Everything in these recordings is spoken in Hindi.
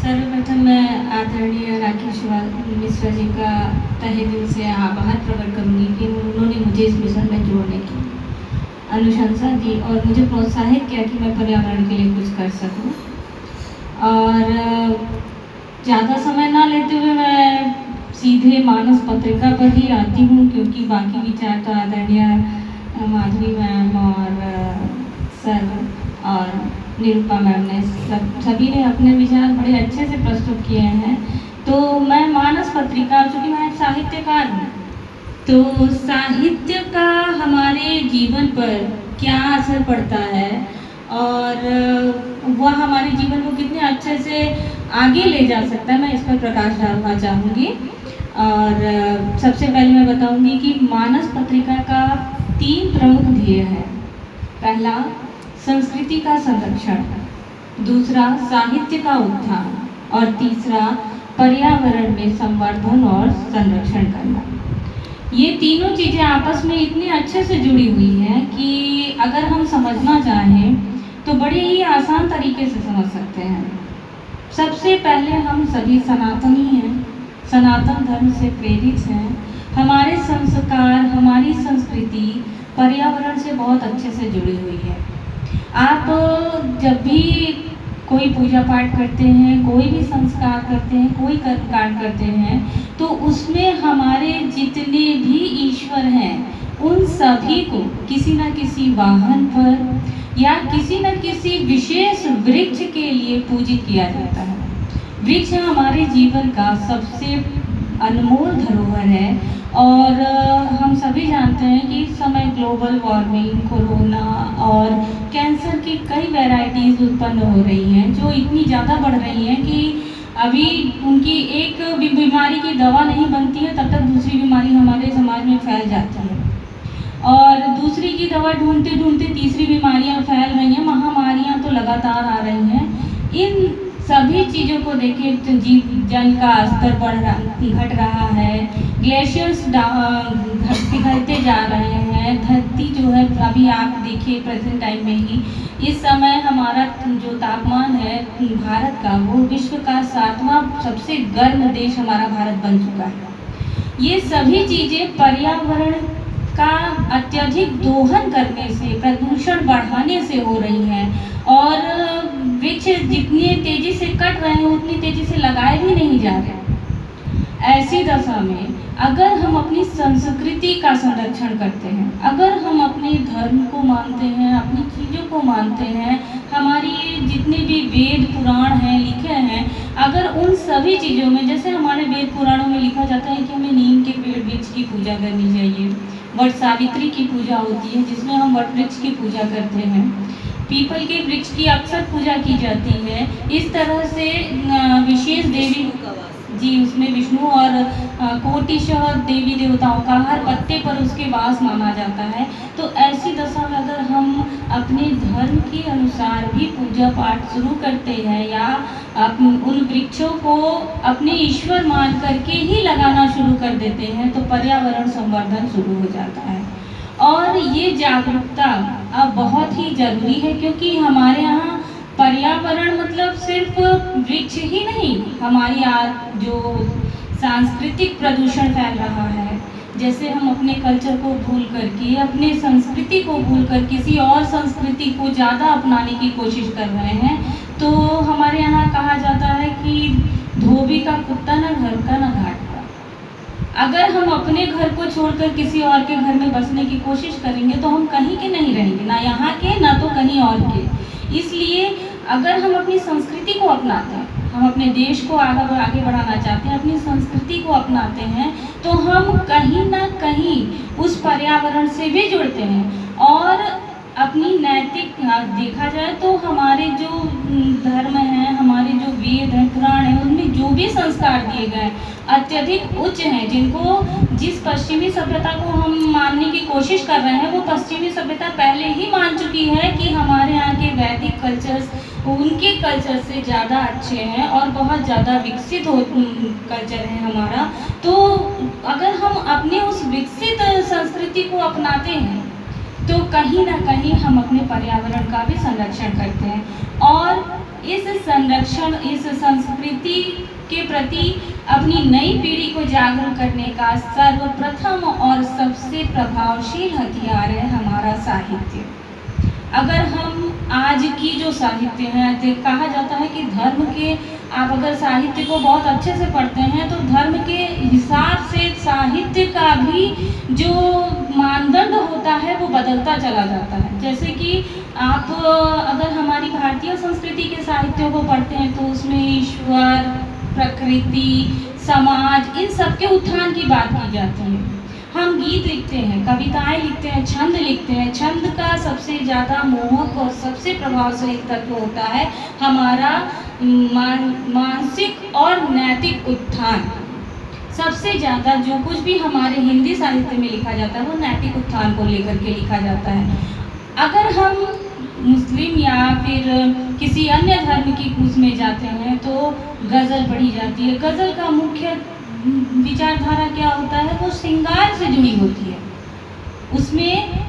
सर्वप्रथम मैं आदरणीय राकेश मिश्रा जी का तहे दिल से आभार प्रकट करूंगी कि उन्होंने मुझे इस मिशन में जोड़ने की अनुशंसा दी और मुझे प्रोत्साहित किया कि मैं पर्यावरण के लिए कुछ कर सकूं। और ज़्यादा समय ना लेते हुए मैं सीधे मानस पत्रिका पर ही आती हूँ, क्योंकि बाकी विचार तो आदरणीय माधवी मैम और सर और निरूपा मैम ने सभी ने अपने विचार बड़े अच्छे से प्रस्तुत किए हैं। तो मैं मानस पत्रिका, चूँकि मैं साहित्यकार हूँ, तो साहित्य का हमारे जीवन पर क्या असर पड़ता है और वह हमारे जीवन को कितने अच्छे से आगे ले जा सकता है, मैं इस पर प्रकाश डालना चाहूँगी। और सबसे पहले मैं बताऊँगी कि मानस पत्रिका का 3 प्रमुख ध्येय है। पहला, संस्कृति का संरक्षण, दूसरा साहित्य का उत्थान और तीसरा पर्यावरण में संवर्धन और संरक्षण करना। ये तीनों चीज़ें आपस में इतनी अच्छे से जुड़ी हुई हैं कि अगर हम समझना चाहें तो बड़े ही आसान तरीके से समझ सकते हैं। सबसे पहले हम सभी सनातनी हैं, सनातन धर्म से प्रेरित हैं। हमारे संस्कार, हमारी संस्कृति पर्यावरण से बहुत अच्छे से जुड़ी हुई है। आप जब भी कोई पूजा पाठ करते हैं, कोई भी संस्कार करते हैं, कोई कर्मकांड करते हैं, तो उसमें हमारे जितने भी ईश्वर हैं उन सभी को किसी न किसी वाहन पर या किसी न किसी विशेष वृक्ष के लिए पूजित किया जाता है। वृक्ष हमारे जीवन का सबसे अनमोल धरोहर है और हम सभी जानते हैं कि इस समय ग्लोबल वार्मिंग, कोरोना और कैंसर की कई वैरायटीज़ उत्पन्न हो रही हैं, जो इतनी ज़्यादा बढ़ रही हैं कि अभी उनकी एक बीमारी की दवा नहीं बनती है, तब तक दूसरी बीमारी हमारे समाज में फैल जाती है और दूसरी की दवा ढूंढते ढूंढते तीसरी बीमारियां फैल रही हैं, महामारियां तो लगातार आ रही हैं। इन सभी चीज़ों को देखें तो जल का स्तर घट रहा है, ग्लेशियर्स पिघलते जा रहे हैं, धरती जो है अभी आप देखिए प्रेजेंट टाइम में ही इस समय हमारा जो तापमान है भारत का, वो विश्व का 7वां सबसे गर्म देश हमारा भारत बन चुका है। ये सभी चीज़ें पर्यावरण का अत्यधिक दोहन करने से, प्रदूषण बढ़ाने से हो रही हैं और वृक्ष जितनी तेजी से कट रहे हैं उतनी तेजी से लगाए भी नहीं जा रहे। ऐसी दशा में अगर हम अपनी संस्कृति का संरक्षण करते हैं, अगर हम अपने धर्म को मानते हैं, अपनी चीज़ों को मानते हैं, हमारी जितने भी वेद पुराण हैं लिखे हैं, अगर उन सभी चीज़ों में, जैसे हमारे वेद पुराणों में लिखा जाता है कि हमें नीम के पेड़ वृक्ष की पूजा करनी चाहिए, वट सावित्री की पूजा होती है जिसमें हम वट वृक्ष की पूजा करते हैं, पीपल के वृक्ष की अक्सर पूजा की जाती है। इस तरह से विशेष देवी जी, उसमें विष्णु और कोटिशः देवी देवताओं का हर पत्ते पर उसके वास माना जाता है। तो ऐसी दशा में अगर हम अपने धर्म के अनुसार भी पूजा पाठ शुरू करते हैं या उन वृक्षों को अपने ईश्वर मान करके ही लगाना शुरू कर देते हैं तो पर्यावरण संवर्धन शुरू हो जाता है। और ये जागरूकता अब बहुत ही ज़रूरी है, क्योंकि हमारे यहाँ पर्यावरण मतलब सिर्फ वृक्ष ही नहीं, हमारी आज जो सांस्कृतिक प्रदूषण फैल रहा है, जैसे हम अपने कल्चर को भूल करके, अपने संस्कृति को भूल कर किसी और संस्कृति को ज़्यादा अपनाने की कोशिश कर रहे हैं। तो हमारे यहाँ कहा जाता है कि धोबी का कुत्ता न घर का न घाट का। अगर हम अपने घर को छोड़कर किसी और के घर में बसने की कोशिश करेंगे तो हम कहीं के नहीं रहेंगे, ना यहाँ के ना तो कहीं और के। इसलिए अगर हम अपनी संस्कृति को अपनाते हैं, हम अपने देश को आगे बढ़ाना चाहते हैं, अपनी संस्कृति को अपनाते हैं, तो हम कहीं ना कहीं उस पर्यावरण से भी जुड़ते हैं और अपनी नैतिक, देखा जाए तो हमारे जो धर्म हैं, हमारे जो वेद हैं, पुराण हैं, उनमें जो भी संस्कार दिए गए अत्यधिक उच्च हैं, जिनको जिस पश्चिमी सभ्यता को हम मानने की कोशिश कर रहे हैं वो पश्चिमी सभ्यता पहले ही मान चुकी है कि हमारे यहाँ के वैदिक कल्चर्स उनके कल्चर से ज़्यादा अच्छे हैं और बहुत ज़्यादा विकसित कल्चर है हमारा। तो अगर हम अपने उस विकसित संस्कृति को अपनाते हैं तो कहीं ना कहीं हम अपने पर्यावरण का भी संरक्षण करते हैं। और इस संरक्षण, इस संस्कृति के प्रति अपनी नई पीढ़ी को जागरूक करने का सर्वप्रथम और सबसे प्रभावशील हथियार है हमारा साहित्य। अगर हम आज की जो साहित्य है, कहा जाता है कि धर्म के, आप अगर साहित्य को बहुत अच्छे से पढ़ते हैं तो धर्म के हिसाब से साहित्य का भी जो मानदंड होता है वो बदलता चला जाता है। जैसे कि आप अगर हमारी भारतीय संस्कृति के साहित्यों को पढ़ते हैं तो उसमें ईश्वर, प्रकृति, समाज, इन सब के उत्थान की बात की जाती है। हम गीत लिखते हैं, कविताएं लिखते हैं, छंद लिखते हैं। छंद का सबसे ज़्यादा मोहक और सबसे प्रभावशाली तत्व होता है हमारा मानसिक और नैतिक उत्थान। सबसे ज़्यादा जो कुछ भी हमारे हिंदी साहित्य में लिखा जाता है वो नैतिक उत्थान को लेकर के लिखा जाता है। अगर हम मुस्लिम या फिर किसी अन्य धर्म की उसमें जाते हैं तो गज़ल पढ़ी जाती है। गज़ल का मुख्य विचारधारा क्या होता है, वो श्रृंगार से जुड़ी होती है। उसमें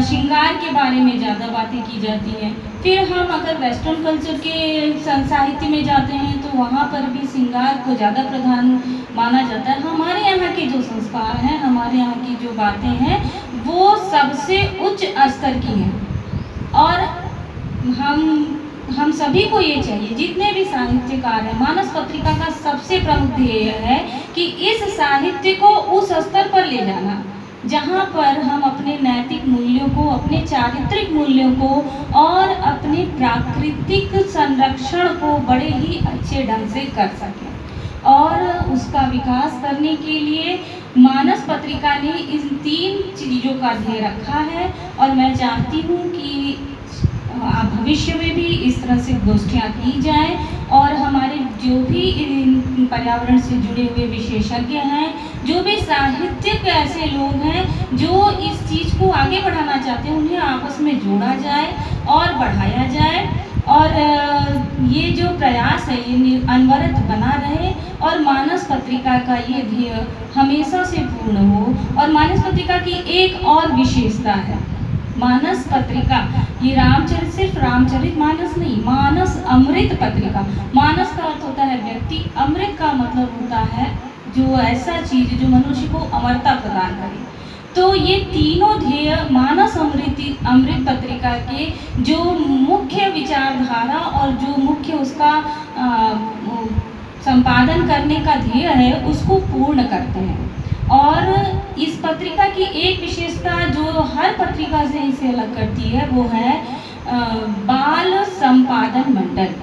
श्रृंगार के बारे में ज़्यादा बातें की जाती हैं। फिर हम अगर वेस्टर्न कल्चर के साहित्य में जाते हैं तो वहाँ पर भी श्रृंगार को ज़्यादा प्रधान माना जाता है। हमारे यहाँ के जो संस्कार हैं, हमारे यहाँ की जो बातें हैं वो सबसे उच्च स्तर की हैं। और हम सभी को ये चाहिए, जितने भी साहित्यकार हैं, मानस पत्रिका का सबसे प्रमुख ध्येय है कि इस साहित्य को उस स्तर पर ले जाना जहाँ पर हम अपने नैतिक मूल्यों को, अपने चारित्रिक मूल्यों को और अपने प्राकृतिक संरक्षण को बड़े ही अच्छे ढंग से कर सकें। और उसका विकास करने के लिए मानस पत्रिका ने इन 3 चीज़ों का ध्येय रखा है। और मैं चाहती हूँ कि भविष्य में भी इस तरह से गोष्ठियाँ की जाएं और हमारे जो भी पर्यावरण से जुड़े हुए विशेषज्ञ हैं, जो भी साहित्यिक ऐसे लोग हैं जो इस चीज़ को आगे बढ़ाना चाहते हैं, उन्हें आपस में जोड़ा जाए और बढ़ाया जाए। और ये जो प्रयास है ये अनवरत बना रहे और मानस पत्रिका का ये ध्येय हमेशा से पूर्ण हो। और मानस पत्रिका की एक और विशेषता है, मानस पत्रिका ये रामचरित, सिर्फ रामचरित मानस नहीं, मानस अमृत पत्रिका। मानस का अर्थ होता है व्यक्ति, अमृत का मतलब होता है जो ऐसा चीज़ जो मनुष्य को अमरता प्रदान करे। तो ये तीनों ध्येय मानस अमृत पत्रिका के जो मुख्य विचारधारा और जो मुख्य उसका संपादन करने का ध्येय है उसको पूर्ण करते हैं। और इस पत्रिका की एक विशेषता जो हर पत्रिका से इसे अलग करती है वो है बाल संपादन मंडल।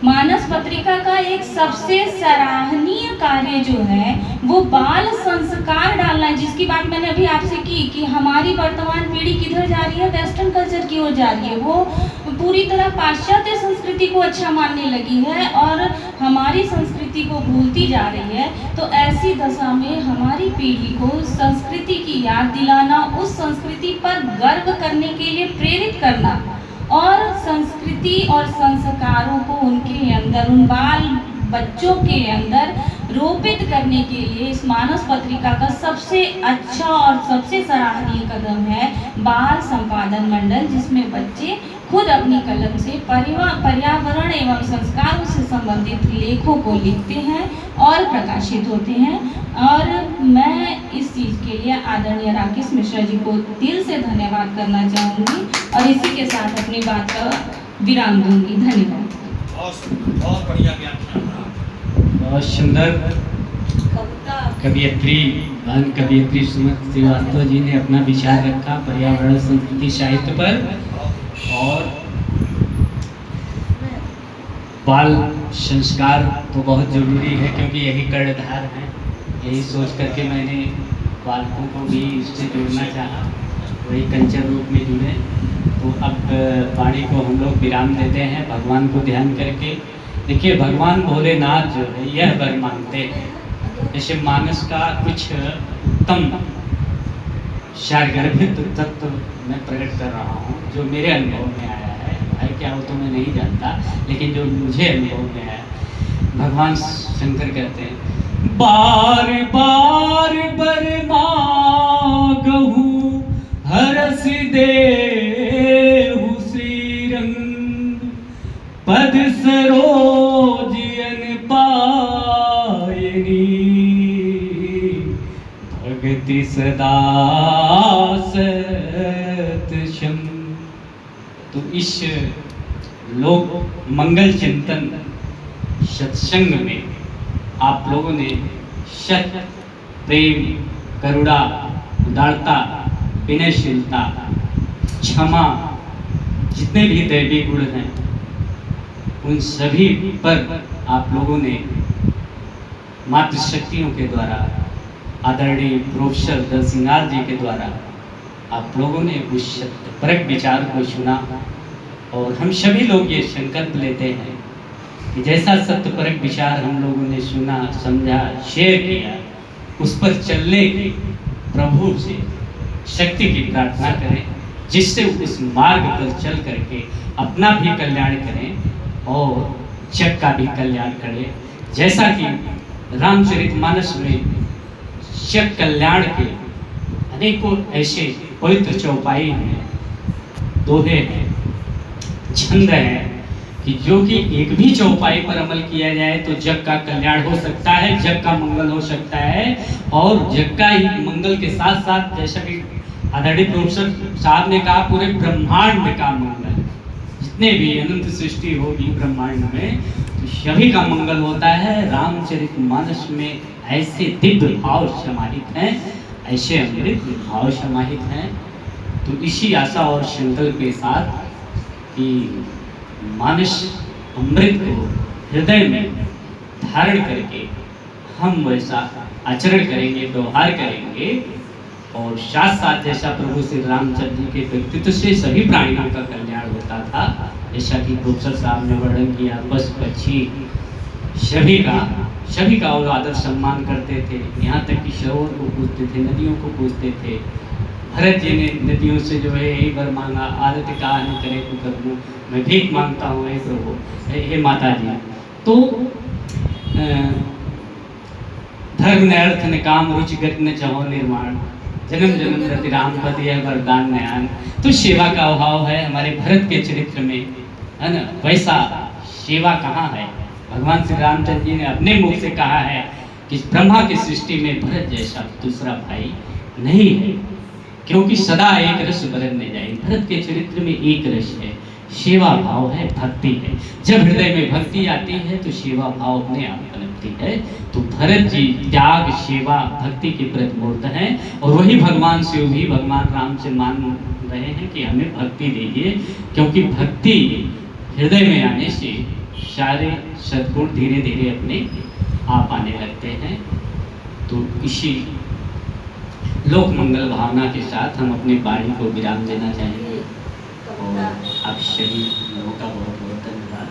मानस पत्रिका का एक सबसे सराहनीय कार्य जो है वो बाल संस्कार डालना है, जिसकी बात मैंने अभी आपसे की कि हमारी वर्तमान पीढ़ी किधर जा रही है, वेस्टर्न कल्चर की ओर जा रही है। वो पूरी तरह पाश्चात्य संस्कृति को अच्छा मानने लगी है और हमारी संस्कृति को भूलती जा रही है। तो ऐसी दशा में हमारी पीढ़ी को संस्कृति की याद दिलाना, उस संस्कृति पर गर्व करने के लिए प्रेरित करना और संस्कृति और संस्कारों को उनके अंदर, उन बाल बच्चों के अंदर रोपित करने के लिए इस मानस पत्रिका का सबसे अच्छा और सबसे सराहनीय कदम है बाल संपादन मंडल, जिसमें बच्चे खुद अपनी कलम से पर्यावरण एवं संस्कारों से संबंधित लेखों को लिखते हैं और प्रकाशित होते हैं। और मैं इस चीज़ के लिए आदरणीय राकेश मिश्रा जी को दिल से धन्यवाद करना चाहूँगी और इसी के साथ अपनी बात का विराम दूंगी। धन्यवाद। बहुत बढ़िया व्याख्यान, बहुत सुंदर। कवियत्री सुमति श्रीवास्तव जी ने अपना विचार रखा पर्यावरण संस्कृति साहित्य पर और बाल संस्कार तो बहुत जरूरी है क्योंकि यही कर्णधार है। यही सोच करके मैंने बालकों को भी इससे जोड़ना चाहा, वही कल्चर रूप में जुड़े। तो अब वाणी को हम लोग विराम देते हैं भगवान को ध्यान करके। देखिए भगवान भोलेनाथ जो है यह वर मांगते हैं, जैसे मानस का कुछ उत्तम सारगर्भित तत्व मैं प्रकट कर रहा हूँ जो मेरे अनुभव में आया है क्या हो तो मैं नहीं जानता, लेकिन जो मुझे अनुभव में आया। भगवान शंकर कहते हैं बार बार बर मांगहु हरस देहु श्रीरंग पद सरोजन पायनी भगति सदा सतशम। तो इस लोक मंगल चिंतन सत्संग में आप लोगों ने सत, प्रेम, करुणा, उदारता, विनयशीलता, क्षमा, जितने भी दैवी गुण हैं उन सभी पर आप लोगों ने मातृशक्तियों के द्वारा, आदरणीय प्रोफेसर दलसिंगार जी के द्वारा आप लोगों ने उस सत्यपरक विचार को सुना। और हम सभी लोग ये संकल्प लेते हैं कि जैसा सत्यपरक विचार हम लोगों ने सुना, समझा, शेयर किया, उस पर चलने की प्रभु से शक्ति की प्रार्थना करें, जिससे उस मार्ग पर चल करके अपना भी कल्याण करें और जग का भी कल्याण करें। जैसा कि रामचरितमानस में जग कल्याण के अनेकों ऐसे पवित्र चौपाई हैं, दोहे हैं, छंद हैं कि जो कि एक भी चौपाई पर अमल किया जाए तो जग का कल्याण हो सकता है, जग का मंगल हो सकता है। और जग का ही मंगल के साथ साथ जैसा कि आदरणीय प्रोफेसर साहब ने कहा, पूरे ब्रह्मांड का मंगल, जितने भी अनंत सृष्टि होगी ब्रह्मांड में, तो सभी का मंगल होता है। रामचरितमानस में ऐसे दिव्य भाव समाहित हैं, ऐसे अमृत भाव समाहित हैं। तो इसी आशा और संकल्प के साथ कि मानस अमृत को हृदय में धारण करके हम वैसा आचरण करेंगे, व्यवहार करेंगे। और साथ साथ जैसा प्रभु श्री रामचंद्र जी के व्यक्तित्व से सभी प्राणियों का कल्याण होता था, जैसा कि प्रोफेसर साहब ने वर्णन किया, पशु पक्षी सभी का और आदर सम्मान करते थे। यहाँ तक कि सरोवर को पूजते थे, नदियों को पूजते थे। भरत जी ने नदियों से जो है यही वर मांगा, आदित्य का न करे तो करबू, मैं भीख मांगता हूँ हे प्रभु, हे माता जी। तो धर्म ने अर्थ ने काम रुचि गति न चाहो निर्माण, जन्म जन्म रति राम पद यह वरदान नयान। तो सेवा का अभाव है हमारे भरत के चरित्र में, है ना? वैसा सेवा कहाँ है? भगवान श्री रामचंद्र जी ने अपने मुख से कहा है कि ब्रह्मा की सृष्टि में भरत जैसा दूसरा भाई नहीं है, क्योंकि सदा एक रस बरतने जाए। भरत के चरित्र में एक रस है, सेवा भाव है, भक्ति है। जब हृदय में भक्ति आती है तो सेवा भाव अपने आप पनपती है। तो भरत जी त्याग, सेवा, भक्ति के प्रतिमूर्त हैं। और वही भगवान शिव भी भगवान राम से मान रहे हैं कि हमें भक्ति दीजिए, क्योंकि भक्ति हृदय में आने से सारे सद्गुण धीरे धीरे अपने आप आने लगते हैं। तो इसी लोक मंगल भावना के साथ हम अपनी वाणी को विराम देना चाहेंगे। और आप सभी लोगों का बहुत बहुत धन्यवाद।